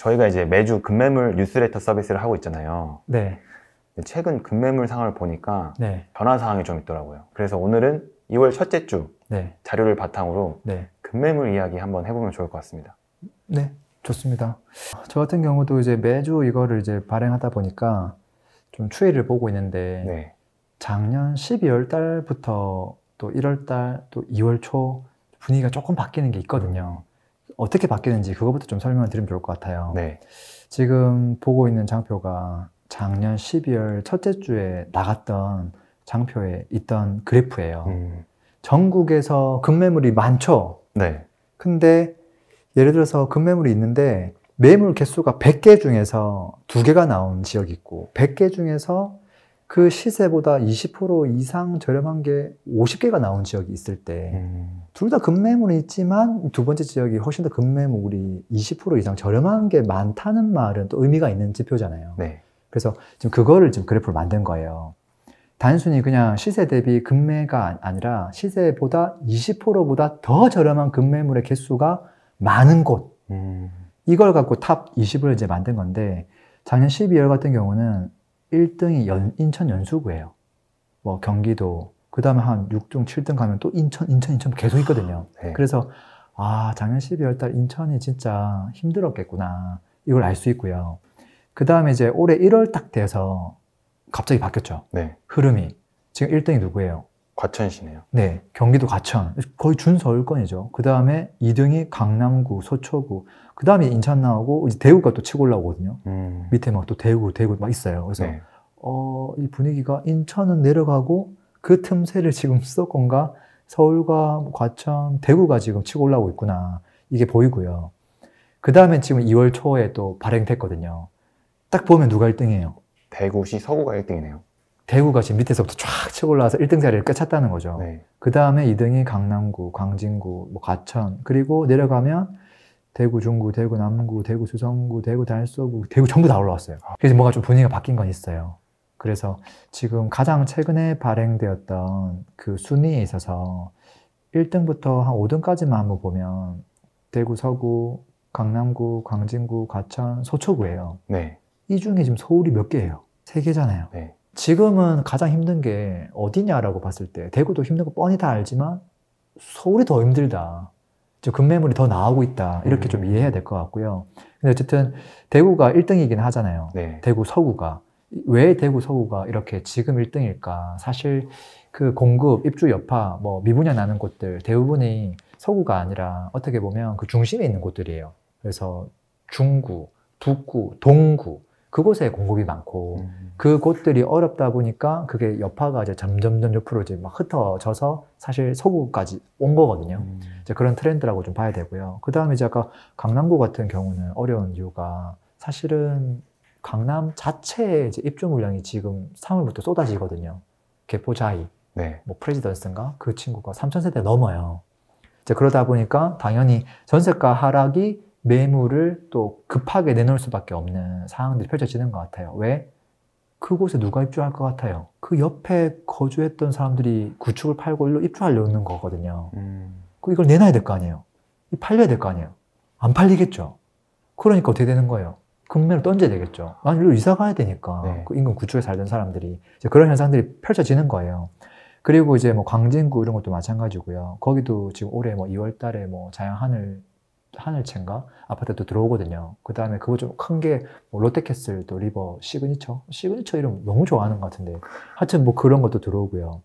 저희가 이제 매주 급매물 뉴스레터 서비스를 하고 있잖아요. 네. 최근 급매물 상황을 보니까 네. 변화 사항이 좀 있더라고요. 그래서 오늘은 2월 첫째 주 네. 자료를 바탕으로 네. 급매물 이야기 한번 해보면 좋을 것 같습니다. 네. 좋습니다. 저 같은 경우도 이제 매주 이거를 이제 발행하다 보니까 좀 추이를 보고 있는데 네. 작년 12월 달부터 또 1월 달, 또 2월 초 분위기가 조금 바뀌는 게 있거든요. 어떻게 바뀌는지 그거부터 좀 설명을 드리면 좋을 것 같아요. 네. 지금 보고 있는 장표가 작년 12월 첫째 주에 나갔던 장표에 있던 그래프예요. 전국에서 급매물이 많죠? 네. 근데 예를 들어서 급매물이 있는데 매물 개수가 100개 중에서 2개가 나온 지역이 있고 100개 중에서 그 시세보다 20% 이상 저렴한 게 50개가 나온 지역이 있을 때 둘 다 급매물이 있지만 두 번째 지역이 훨씬 더 급매물이 20% 이상 저렴한 게 많다는 말은 또 의미가 있는 지표잖아요. 네. 그래서 지금 그거를 지금 그래프를 만든 거예요. 단순히 그냥 시세 대비 급매가 아니라 시세보다 20%보다 더 저렴한 급매물의 개수가 많은 곳. 이걸 갖고 탑 20을 이제 만든 건데 작년 12월 같은 경우는 1등이 인천 연수구예요. 뭐 경기도, 그 다음에 한 6등, 7등 가면 또 인천 계속 있거든요. 네. 그래서 아, 작년 12월 달 인천이 진짜 힘들었겠구나. 이걸 알 수 있고요. 그 다음에 이제 올해 1월 딱 돼서 갑자기 바뀌었죠. 네. 흐름이. 지금 1등이 누구예요? 과천시네요. 네, 경기도 과천. 거의 준서울권이죠. 그 다음에 2등이 강남구, 서초구. 그 다음에 인천 나오고 이제 대구가 또 치고 올라오거든요. 밑에 막 또 대구 막 있어요. 그래서 네. 이 분위기가 인천은 내려가고 그 틈새를 지금 수도권과 서울과 과천, 대구가 지금 치고 올라오고 있구나. 이게 보이고요. 그 다음에 지금 2월 초에 또 발행됐거든요. 딱 보면 누가 1등이에요? 대구시 서구가 1등이네요. 대구가 지금 밑에서부터 쫙 치고 올라와서 1등 자리를 꿰찼다는 거죠. 네. 그 다음에 2등이 강남구, 광진구, 뭐 과천, 그리고 내려가면 대구 중구, 대구 남구, 대구 수성구, 대구 달서구, 대구 전부 다 올라왔어요. 그래서 뭔가 좀 분위기가 바뀐 건 있어요. 그래서 지금 가장 최근에 발행되었던 그 순위에 있어서 1등부터 한 5등까지만 한번 보면 대구 서구, 강남구, 광진구, 과천, 서초구예요. 네. 이 중에 지금 서울이 몇 개예요? 3개잖아요. 네. 지금은 가장 힘든 게 어디냐라고 봤을 때 대구도 힘든 거 뻔히 다 알지만 서울이 더 힘들다. 급매물이 더 나오고 있다. 이렇게 좀 이해해야 될 것 같고요. 근데 어쨌든 대구가 1등이긴 하잖아요. 네. 대구 서구가. 왜 대구 서구가 이렇게 지금 1등일까? 사실 그 공급, 입주 여파, 뭐 미분양 나는 곳들 대부분이 서구가 아니라 어떻게 보면 그 중심에 있는 곳들이에요. 그래서 중구, 북구, 동구 그곳에 공급이 많고 그 곳들이 어렵다 보니까 그게 여파가 이제 점점 옆으로 이제 막 흩어져서 사실 서구까지 온 거거든요. 이제 그런 트렌드라고 좀 봐야 되고요. 그 다음에 이제 아까 강남구 같은 경우는 어려운 이유가 사실은 강남 자체의 이제 입주 물량이 지금 3월부터 쏟아지거든요. 개포자이, 네. 뭐 프레지던스인가 그 친구가 3,000세대 넘어요. 이제 그러다 보니까 당연히 전세가 하락이 매물을 또 급하게 내놓을 수밖에 없는 상황들이 펼쳐지는 것 같아요. 왜? 그곳에 누가 입주할 것 같아요? 그 옆에 거주했던 사람들이 구축을 팔고 일로 입주하려는 거거든요. 이걸 내놔야 될 거 아니에요? 팔려야 될 거 아니에요? 안 팔리겠죠? 그러니까 어떻게 되는 거예요? 금매로 던져야 되겠죠. 난 일로 이사 가야 되니까. 네. 그 인근 구축에 살던 사람들이 이제 그런 현상들이 펼쳐지는 거예요. 그리고 이제 뭐 광진구 이런 것도 마찬가지고요. 거기도 지금 올해 뭐 2월 달에 뭐 자양 하늘채인가? 아파트도 들어오거든요. 그 다음에 그거 좀 큰 게 뭐 롯데캐슬 또 리버 시그니처 이름 너무 좋아하는 것 같은데 하여튼 뭐 그런 것도 들어오고요.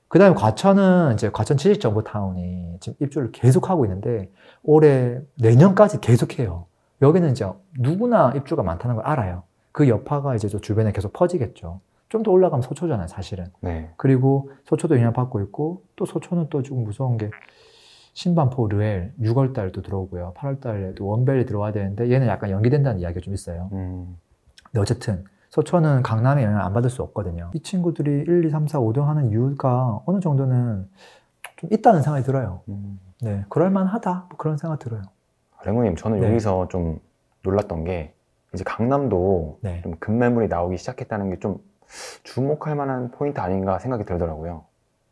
그 다음에 과천은 이제 과천 지식정보타운이 지금 입주를 계속하고 있는데 올해 내년까지 계속해요. 여기는 이제 누구나 입주가 많다는 걸 알아요. 그 여파가 이제 저 주변에 계속 퍼지겠죠. 좀 더 올라가면 소초잖아요, 사실은. 네. 그리고 소초도 영향받고 있고 또 소초는 또 조금 무서운 게 신반포 르엘 6월 달도 들어오고요. 8월 달에도 원벨이 들어와야 되는데 얘는 약간 연기된다는 이야기가 좀 있어요. 근데 어쨌든 소초는 강남에 영향을 안 받을 수 없거든요. 이 친구들이 1, 2, 3, 4, 5등 하는 이유가 어느 정도는 좀 있다는 생각이 들어요. 네, 그럴만하다 뭐 그런 생각 들어요. 랭구님, 저는 네. 여기서 좀 놀랐던 게 이제 강남도 네. 좀 급매물이 나오기 시작했다는 게 좀 주목할 만한 포인트 아닌가 생각이 들더라고요.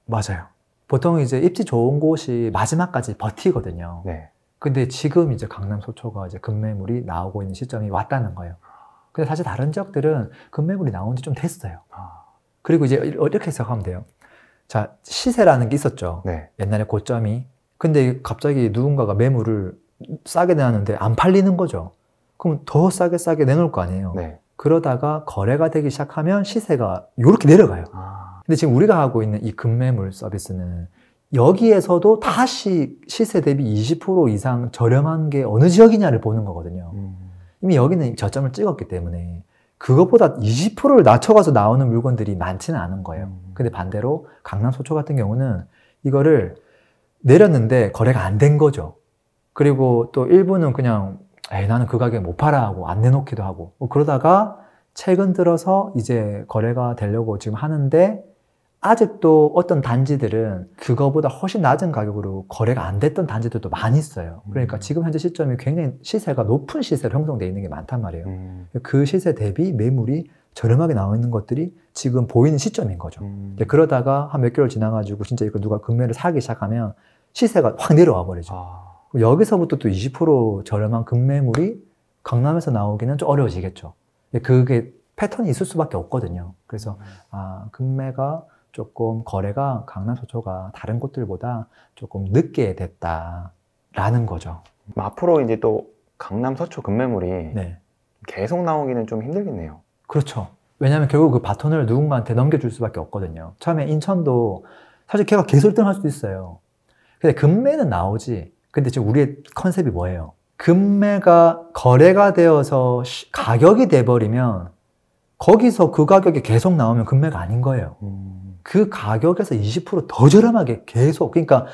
맞아요. 보통 이제 입지 좋은 곳이 마지막까지 버티거든요. 네. 근데 지금 이제 강남 소초가 이제 급매물이 나오고 있는 시점이 왔다는 거예요. 근데 사실 다른 지역들은 급매물이 나온 지 좀 됐어요. 그리고 이제 이렇게 생각하면 돼요. 자, 시세라는 게 있었죠. 네. 옛날에 고점이. 근데 갑자기 누군가가 매물을 싸게 내놨는데 안 팔리는 거죠. 그럼 더 싸게 내놓을 거 아니에요. 네. 그러다가 거래가 되기 시작하면 시세가 이렇게 내려가요. 근데 지금 우리가 하고 있는 이 급매물 서비스는 여기에서도 다시 시세 대비 20% 이상 저렴한 게 어느 지역이냐를 보는 거거든요. 이미 여기는 저점을 찍었기 때문에 그것보다 20%를 낮춰가서 나오는 물건들이 많지는 않은 거예요. 근데 반대로 강남 소초 같은 경우는 이거를 내렸는데 거래가 안 된 거죠. 그리고 또 일부는 그냥 나는 그 가격에 못 팔아 하고 안 내놓기도 하고 그러다가 최근 들어서 이제 거래가 되려고 지금 하는데 아직도 어떤 단지들은 그거보다 훨씬 낮은 가격으로 거래가 안 됐던 단지들도 많이 있어요. 그러니까 지금 현재 시점이 굉장히 시세가 높은 시세로 형성되어 있는 게 많단 말이에요. 그 시세 대비 매물이 저렴하게 나와 있는 것들이 지금 보이는 시점인 거죠. 그러다가 한 몇 개월 지나가지고 진짜 이걸 누가 급매를 사기 시작하면 시세가 확 내려와 버리죠. 여기서부터 또 20% 저렴한 급매물이 강남에서 나오기는 좀 어려워지겠죠. 그게 패턴이 있을 수밖에 없거든요. 그래서 급매가 조금 거래가 강남 소초가 다른 곳들보다 조금 늦게 됐다라는 거죠. 앞으로 이제 또 강남 서초 급매물이 네. 계속 나오기는 좀 힘들겠네요. 그렇죠. 왜냐하면 결국 그 바톤을 누군가한테 넘겨줄 수밖에 없거든요. 처음에 인천도 사실 걔가 계속 1등 할 수도 있어요. 근데 급매는 나오지. 근데 지금 우리의 컨셉이 뭐예요? 급매가 거래가 되어서 가격이 돼버리면 거기서 그 가격이 계속 나오면 급매가 아닌 거예요. 그 가격에서 20%더 저렴하게 계속, 그러니까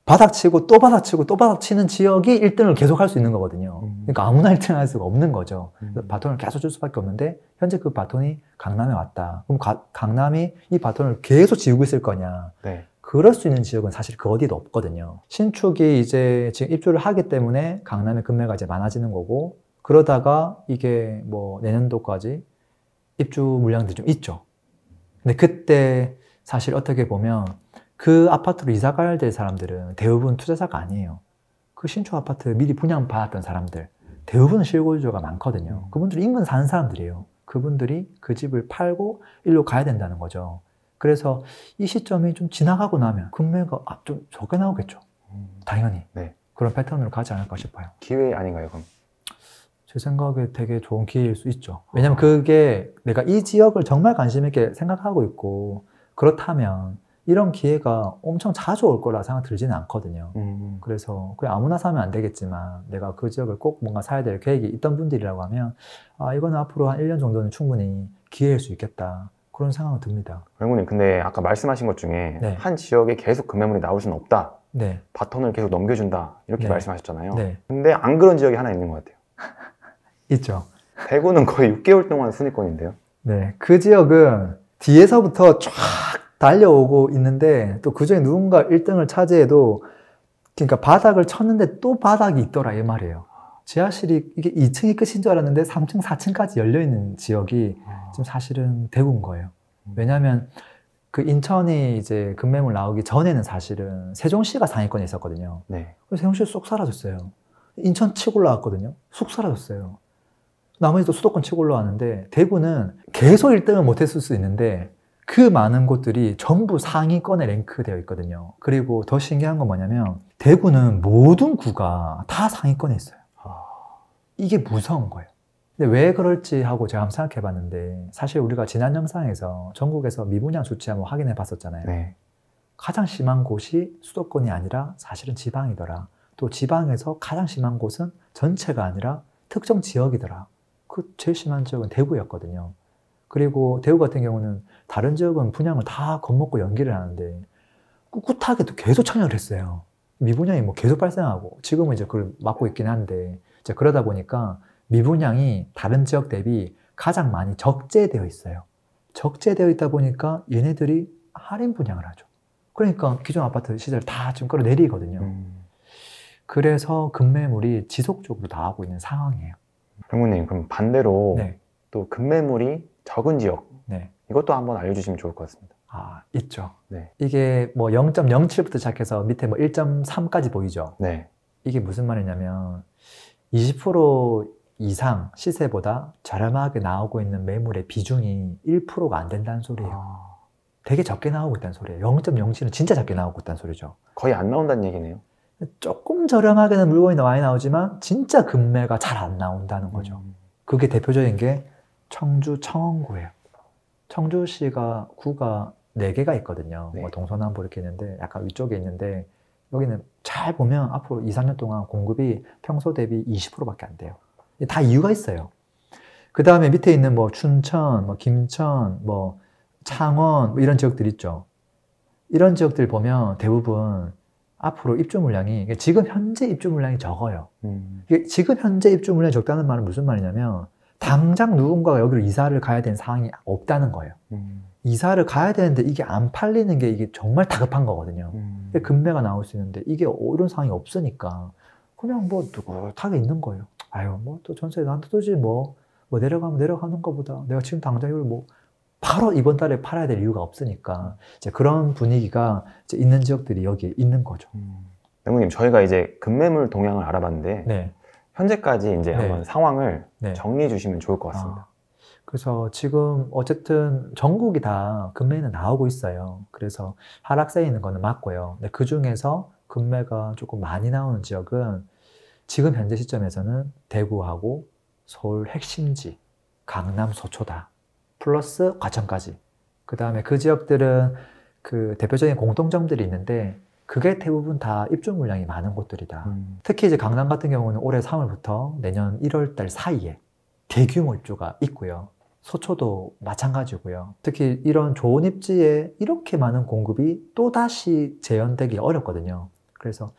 바닥치고 또 바닥치고 또 바닥치는 지역이 1등을 계속 할 수 있는 거거든요. 그러니까 아무나 1등 할 수가 없는 거죠. 바톤을 계속 줄 수밖에 없는데 현재 그 바톤이 강남에 왔다. 그럼 강남이 이 바톤을 계속 지우고 있을 거냐? 네. 그럴 수 있는 지역은 사실 그 어디도 없거든요. 신축이 이제 지금 입주를 하기 때문에 강남의 급매가 이제 많아지는 거고, 그러다가 이게 뭐 내년도까지 입주 물량들이 좀 있죠. 근데 그때 사실 어떻게 보면 그 아파트로 이사 가야 될 사람들은 대부분 투자자가 아니에요. 그 신축 아파트 미리 분양받았던 사람들, 대부분은 실거주자가 많거든요. 그분들이 인근 사는 사람들이에요. 그분들이 그 집을 팔고 일로 가야 된다는 거죠. 그래서 이 시점이 좀 지나가고 나면 급매가 좀 적게 나오겠죠. 당연히. 네. 그런 패턴으로 가지 않을까 싶어요. 기회 아닌가요, 그럼? 제 생각에 되게 좋은 기회일 수 있죠. 왜냐면 그게 내가 이 지역을 정말 관심 있게 생각하고 있고 그렇다면 이런 기회가 엄청 자주 올 거라 생각 들지는 않거든요. 그래서 그냥 아무나 사면 안 되겠지만 내가 그 지역을 꼭 뭔가 사야 될 계획이 있던 분들이라고 하면 이거는 앞으로 한 1년 정도는 충분히 기회일 수 있겠다. 그런 생각은 듭니다. 회장님, 근데 아까 말씀하신 것 중에 네. 한 지역에 계속 급매물이 나올 수는 없다. 네. 바톤을 계속 넘겨준다. 이렇게 네. 말씀하셨잖아요. 네. 근데 안 그런 지역이 하나 있는 것 같아요. 있죠. 대구는 거의 6개월 동안 순위권인데요. 네. 그 지역은 뒤에서부터 쫙 달려오고 있는데 또 그중에 누군가 1등을 차지해도 그러니까 바닥을 쳤는데 또 바닥이 있더라 이 말이에요. 지하실이 이게 2층이 끝인 줄 알았는데 3층, 4층까지 열려있는 지역이 지금 사실은 대구인 거예요. 왜냐하면 그 인천이 이제 급매물 나오기 전에는 사실은 세종시가 상위권에 있었거든요. 네. 그래서 세종시 쏙 사라졌어요. 인천 치고 올라왔거든요. 쑥 사라졌어요. 나머지도 수도권 치고 올라왔는데 대구는 계속 1등을 못했을 수 있는데 그 많은 곳들이 전부 상위권에 랭크되어 있거든요. 그리고 더 신기한 건 뭐냐면 대구는 모든 구가 다 상위권에 있어요. 이게 무서운 거예요. 근데 왜 그럴지 하고 제가 한번 생각해 봤는데 사실 우리가 지난 영상에서 전국에서 미분양 수치 한번 확인해 봤었잖아요. 네. 가장 심한 곳이 수도권이 아니라 사실은 지방이더라. 또 지방에서 가장 심한 곳은 전체가 아니라 특정 지역이더라. 그 제일 심한 지역은 대구였거든요. 그리고 대구 같은 경우는 다른 지역은 분양을 다 겁먹고 연기를 하는데 꿋꿋하게 또 계속 청약을 했어요. 미분양이 뭐 계속 발생하고 지금은 이제 그걸 막고 있긴 한데 이제 그러다 보니까 미분양이 다른 지역 대비 가장 많이 적재되어 있어요. 적재되어 있다 보니까 얘네들이 할인 분양을 하죠. 그러니까 기존 아파트 시세를 다 지금 끌어내리거든요. 그래서 급매물이 지속적으로 나오고 있는 상황이에요. 회장님, 그럼 반대로 네. 또 급매물이 적은 지역, 네. 이것도 한번 알려주시면 좋을 것 같습니다. 있죠. 네. 이게 뭐 0.07부터 시작해서 밑에 뭐 1.3까지 보이죠. 네. 이게 무슨 말이냐면 20% 이상 시세보다 저렴하게 나오고 있는 매물의 비중이 1%가 안 된다는 소리예요. 아, 되게 적게 나오고 있다는 소리예요. 0.07은 진짜 적게 나오고 있다는 소리죠. 거의 안 나온다는 얘기네요. 조금 저렴하게는 물건이 많이 나오지만 진짜 금매가 잘 안 나온다는 거죠. 그게 대표적인 게 청주 청원구예요. 청주시가 구가 4개가 있거든요. 네. 뭐 동서남북 이렇게 있는데 약간 위쪽에 있는데 여기는 잘 보면 앞으로 2, 3년 동안 공급이 평소 대비 20%밖에 안 돼요. 다 이유가 있어요. 그 다음에 밑에 있는 뭐 춘천, 뭐 김천, 뭐 창원 뭐 이런 지역들 있죠. 이런 지역들 보면 대부분 앞으로 입주 물량이 지금 현재 입주 물량이 적어요. 이게 지금 현재 입주 물량이 적다는 말은 무슨 말이냐면 당장 누군가가 여기로 이사를 가야 되는 상황이 없다는 거예요. 이사를 가야 되는데 이게 안 팔리는 게 이게 정말 다급한 거거든요. 금매가 나올 수 있는데 이게 이런 상황이 없으니까 그냥 뭐 누긋하게 있는 거예요. 아유 뭐 또 전세 나한테 도지 뭐 내려가면 내려가는 것보다 내가 지금 당장 이걸 뭐 바로 이번 달에 팔아야 될 이유가 없으니까 이제 그런 분위기가 이제 있는 지역들이 여기에 있는 거죠. 맹구님, 저희가 이제 급매물 동향을 알아봤는데 네. 현재까지 이제 네. 한번 상황을 네. 정리해 주시면 좋을 것 같습니다. 그래서 지금 어쨌든 전국이 다 금매는 나오고 있어요. 그래서 하락세에 있는 거는 맞고요. 근데 그 중에서 금매가 조금 많이 나오는 지역은 지금 현재 시점에서는 대구하고 서울 핵심지, 강남 서초다. 플러스 과천까지. 그 다음에 그 지역들은 그 대표적인 공통점들이 있는데 그게 대부분 다 입주 물량이 많은 곳들이다. 특히 이제 강남 같은 경우는 올해 3월부터 내년 1월 달 사이에 대규모 입주가 있고요. 서초도 마찬가지고요. 특히 이런 좋은 입지에 이렇게 많은 공급이 또다시 재현되기 어렵거든요. 그래서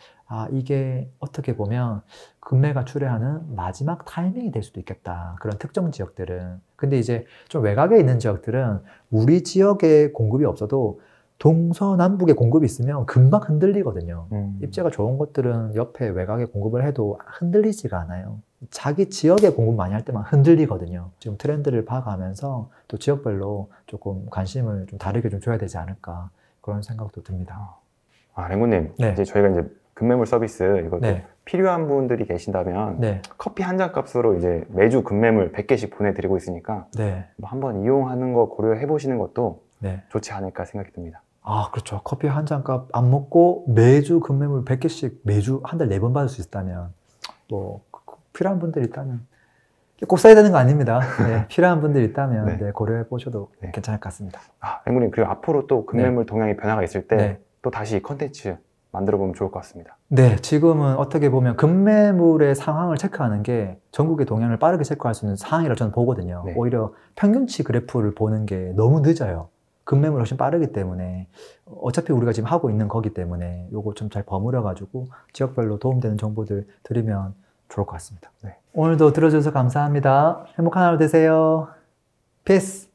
이게 어떻게 보면 금매가 출회하는 마지막 타이밍이 될 수도 있겠다. 그런 특정 지역들은. 근데 이제 좀 외곽에 있는 지역들은 우리 지역에 공급이 없어도 동서남북에 공급이 있으면 금방 흔들리거든요. 입지가 좋은 곳들은 옆에 외곽에 공급을 해도 흔들리지가 않아요. 자기 지역에 공급 많이 할 때만 흔들리거든요. 지금 트렌드를 봐가면서 또 지역별로 조금 관심을 좀 다르게 좀 줘야 되지 않을까 그런 생각도 듭니다. 맹구님, 네. 이제 저희가 이제 급매물 서비스 이것도 네. 필요한 분들이 계신다면 네. 커피 한 잔 값으로 이제 매주 급매물 100개씩 보내드리고 있으니까 네. 한번 이용하는 거 고려해 보시는 것도 네. 좋지 않을까 생각이 듭니다. 그렇죠. 커피 한 잔 값 안 먹고 매주 급매물 100개씩 매주 한 달 4번 받을 수 있다면 뭐 필요한 분들이 있다면 꼭 써야 되는 거 아닙니다. 네, 필요한 분들이 있다면 네. 네, 고려해 보셔도 네. 괜찮을 것 같습니다. 맹구님, 그리고 앞으로 또 급매물 동향의 변화가 있을 때 네. 또 다시 컨텐츠 만들어 보면 좋을 것 같습니다. 네, 지금은 어떻게 보면 급매물의 상황을 체크하는 게 전국의 동향을 빠르게 체크할 수 있는 상황이라고 저는 보거든요. 네. 오히려 평균치 그래프를 보는 게 너무 늦어요. 급매물이 훨씬 빠르기 때문에 어차피 우리가 지금 하고 있는 거기 때문에 요거 좀 잘 버무려 가지고 지역별로 도움되는 정보들 드리면 좋을 것 같습니다. 네. 오늘도 들어주셔서 감사합니다. 행복한 하루 되세요. 피스!